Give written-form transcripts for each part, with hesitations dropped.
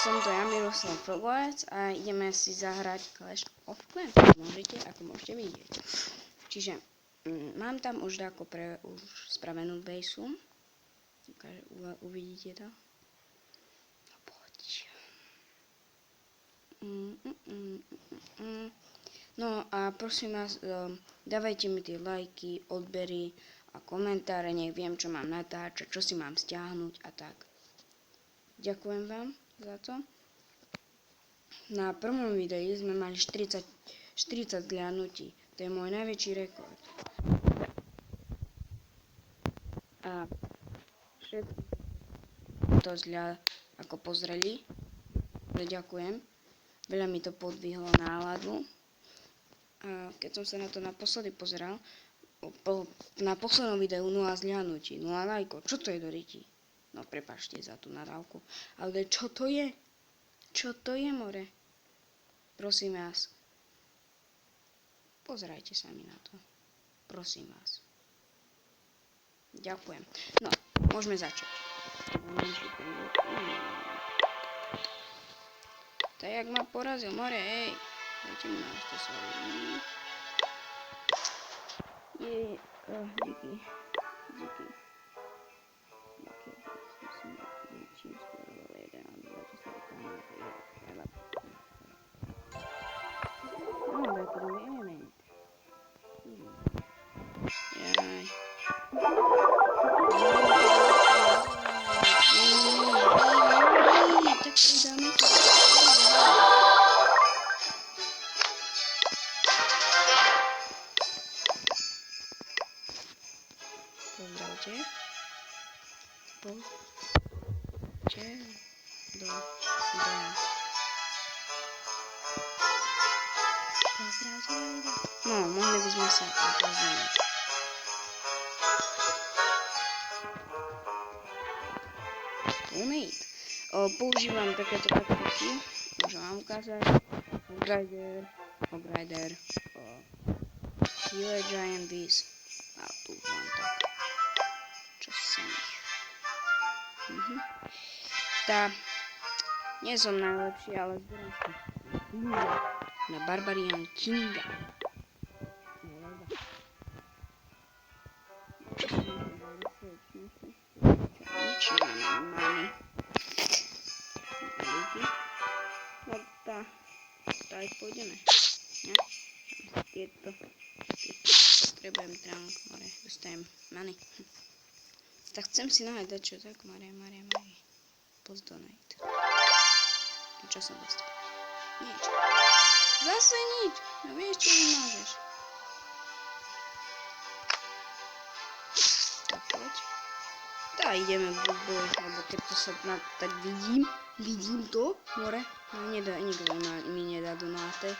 Som to ja, Miroslav Vlgovec, a ideme si zahrať Clash of Clans, ako môžete vidieť. Čiže mám tam už už spravenú baseu. Uvidíte to? No poď. No a prosím vás, dávajte mi tie lajky, odbery a komentáre, nech viem, čo mám natáčať, čo si mám stiahnuť a tak. Ďakujem vám za to. Na prvom videu sme mali 40 zhliadnutí. To je môj najväčší rekord. A všetko to ako pozreli. Ďakujem. Veľa mi to podvihlo náladu. A keď som sa na to naposledy pozeral, na poslednom videu 0 zhliadnutí, 0 lajkov. Čo to je do riti? No prepáčte za tú nadávku. Ale čo to je? Čo to je, more? Prosím vás. Pozerajte sa mi na to. Prosím vás. Ďakujem. No, môžeme začať. Tak jak ma porazil, more, hej. Dajte mi nás to svoje. Díky. Pozdravte. No, mohli by sme sa poznať. Používam takéto taktiky, môžem vám ukázať. Hogrider, Healer Giant Beast a tu mám tak. Čo som ich. Nie som najlepší, ale zberám sa na Barbarian Kinga. Nič nemáme. No tak pôjdeme. Ne? Tieto potrebujem tránk, more, dostajem money. Tak chcem si nájsť čo tak, more. Post donate. Čo som dostal? Nič. Zase nič. No vieš, čo mi môžeš. Tak poď. Tak ideme boj, lebo keď to sa tak vidím to, more. No nikto mi nedá donáte.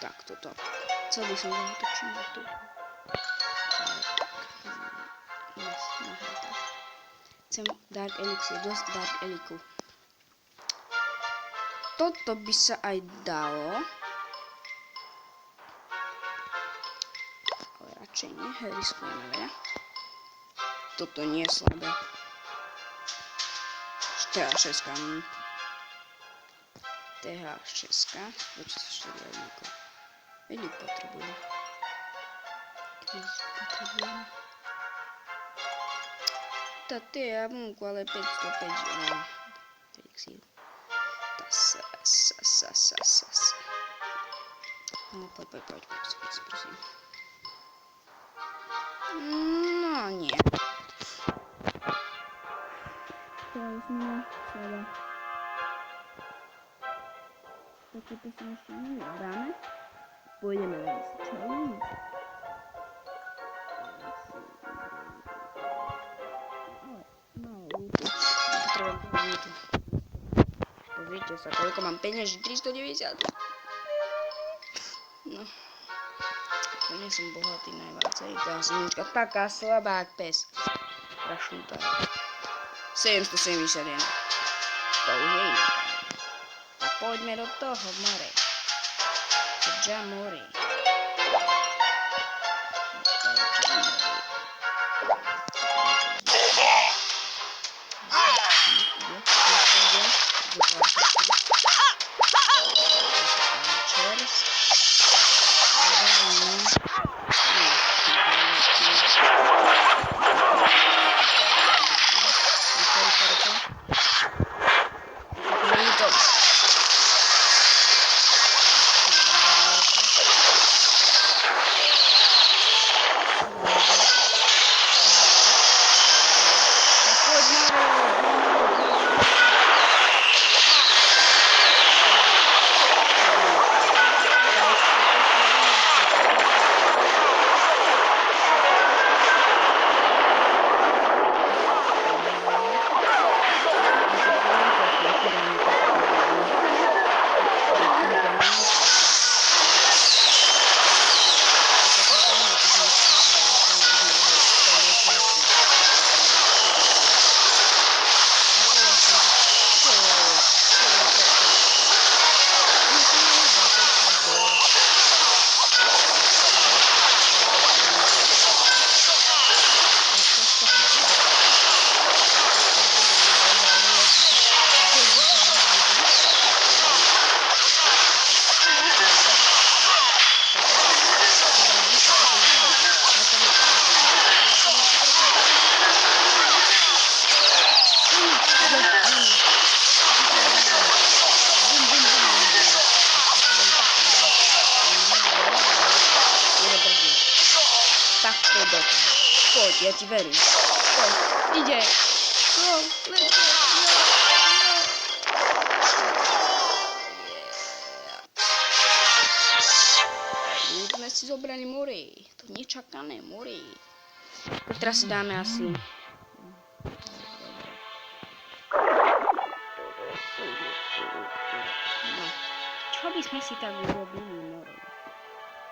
Tak toto. Chcel by som zatočiť na to. Chcem Dark Elixir, dosť Dark Eliku. Toto by sa aj dalo. Ale radšej nie, riskujeme veľa. Toto nie je slabé. 6. TH6. Počuť sa 4 jednako. Veď potrebujem. Toto je javunku, ale 505 elixíru. No poď, prosím. No nie. Teraz sme slova. Takéto sa ešte nedáme. Pôjdeme len s challenge. Pozrite sa, koľko mám peňaží, 390. No. To nie som bohatý najviacej. Tá slnička taká slabá, jak pes. Prašnutá. 771. To už je iné. Tak poďme do toho, more. More. do toho. Poď, ja ti verím. Poď, ide. Go, let's go. Už sme si zobrali more. To nečakané more. Teraz si dáme asi... No. Čo by sme si tak urobili more?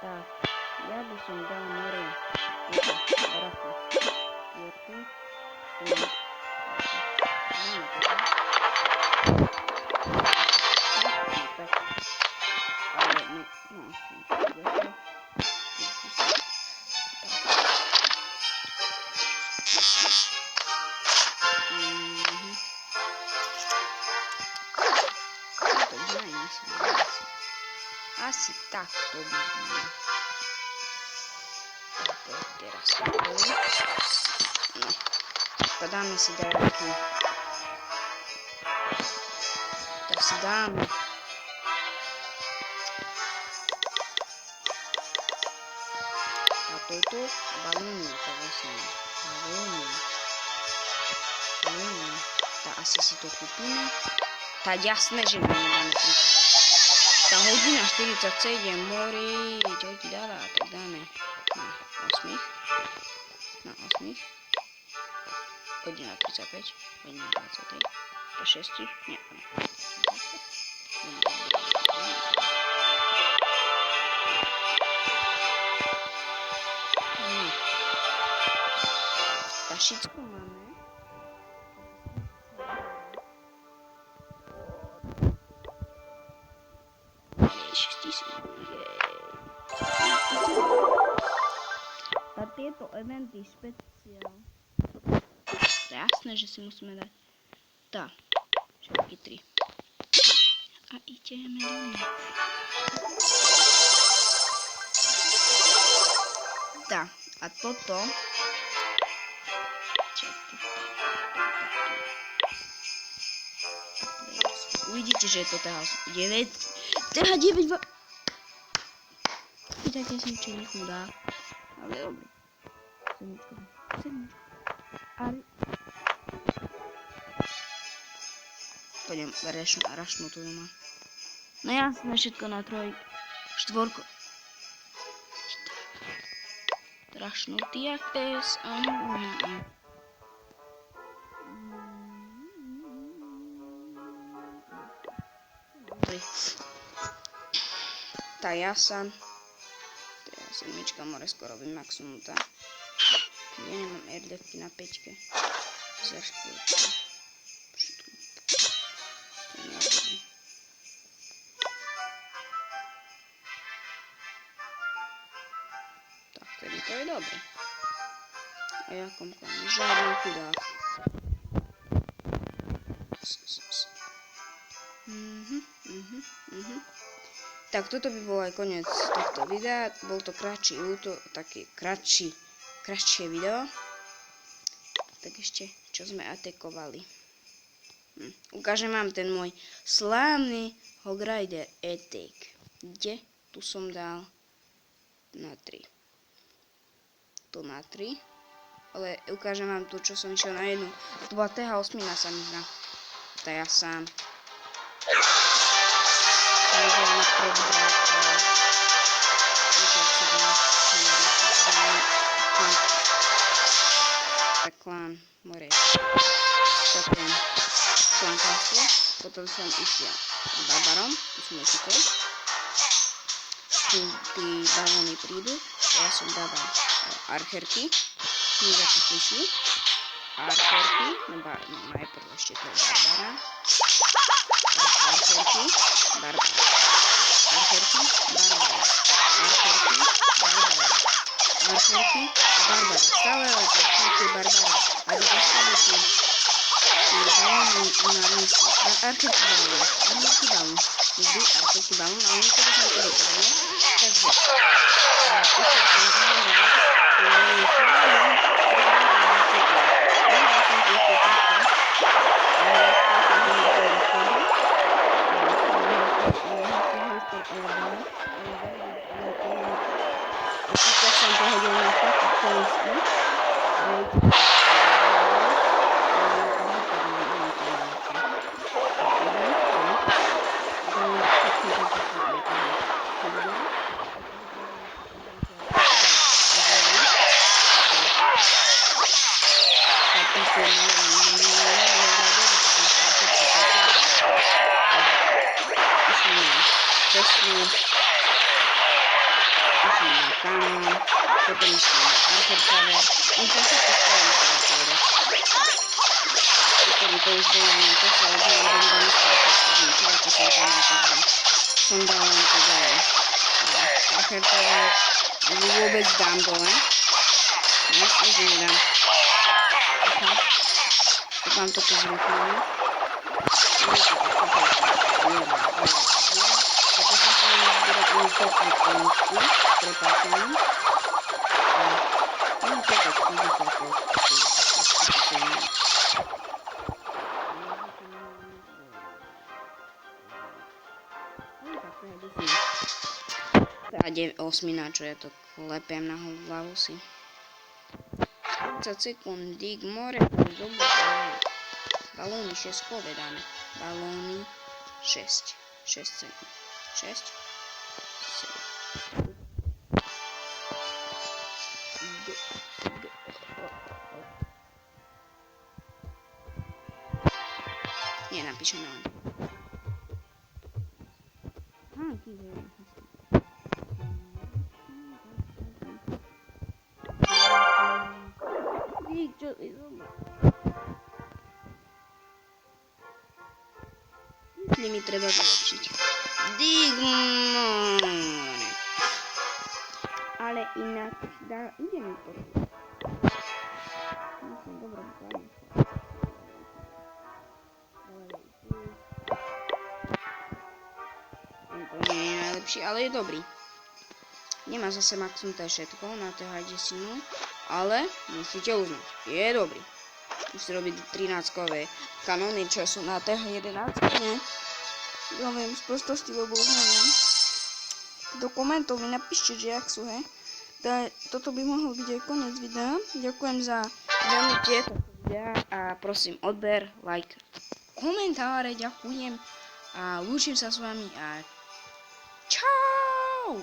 Tak, ja by som dal more. Barachu. Asi tak to vidíme. Teraz no. Podáme si dajaké. Tak si dáme. A toto balóny, to vlastne. Balóny. Tak asi si to kúpime. Tak jasné, že my nedáme príklad. Tá hodina 47, mori, čo ti dáva, tak dáme na 8. Na 8. Hodina 35, hodina 20. Do 6, nie. Tak všetko máme. A tieto eventy špeciál. To je jasné, že si musíme dať. Tak, všetky 3. A ideme domov. Tak, a toto. Uvidíte, že je to TH9. TH9 i tak ja som čo nechudá. Ale dobre. Sedmička. Ale... Poďme, rašnú tu doma. No jasné, všetko na 3. 4. Rašnutý jak pes. Tá jasa. Sedmička more skoro vymaxnutá. Ja nemám RDFky na 5. Zaškôrka. Všetko. To je náhodný. Tak, tedy to je dobré. A ja komkám. Žiadny chudák. Tak toto by bol aj koniec tohto videa. Bol to kratší útok, také kratšie video. Tak ešte, čo sme atakovali. Ukážem vám ten môj slávny Hog Rider attack. Kde? Tu som dal na 3. Tu na 3. Ale ukážem vám tu, čo som išiel na 1. To bola TH8 sa mi zdá. To ja sám. Klán more. Potom klán kaslo. Potom som išiel barbarom. Tu som utekol. Tí balóny prídu. Ja som dával archerky. Hneď ako prišli. Archerky. Najprv ešte to je barbara. Archerky. Barbara. Archerky. Barbara. Archerky. Barbara. Archerky. Barbara. Stále archerky. Barbara. A dostali tí balóny na místě. Archerky balón. Archerky balón. Vždy archerky balón. A oni tedy som to vypadali. Takže. Už som zahrál. listí. Potom ešte Archer Tower. On to všetko spravím sa do toho. Potom to už bolo len to, sa odjel jeden do neskôr zničila, čo som tam takže som dal len to dole. Archer Tower vôbec dám dole. Myslím, že nedám. Aha. Tak mám toto zvyklé. Takže som si nezbierať ani pekné poľutky, prepáčam. Ani pekať kúzikov, Táde osmina, čo ja to klepem na hlavu si. 30 sekúnd, dig, more, zobu, balóny 6 kove dáme. Balóny 6 sekúnd. 6, 7. Nie, napíšeme len. Čo ty zober? Mysli mi treba vylepšiť. Digmore. Ale inak ide mi to. Myslím, dobro, to nie je najlepší, ale je dobrý. Nemá zase maximum, to je všetko na TH desinu, ale musíte uznať, je dobrý. Musíte robiť 13-kové kanóny, čo sú na TH 11, nie? Ja viem, z prostosti, lebo už neviem. Do komentov mi napíšte, že jak sú, he. Toto by mohol byť aj koniec videa. Ďakujem za zaujímavé toto videa a prosím odber, like, komentáre, ďakujem a lúčim sa s vami a čau!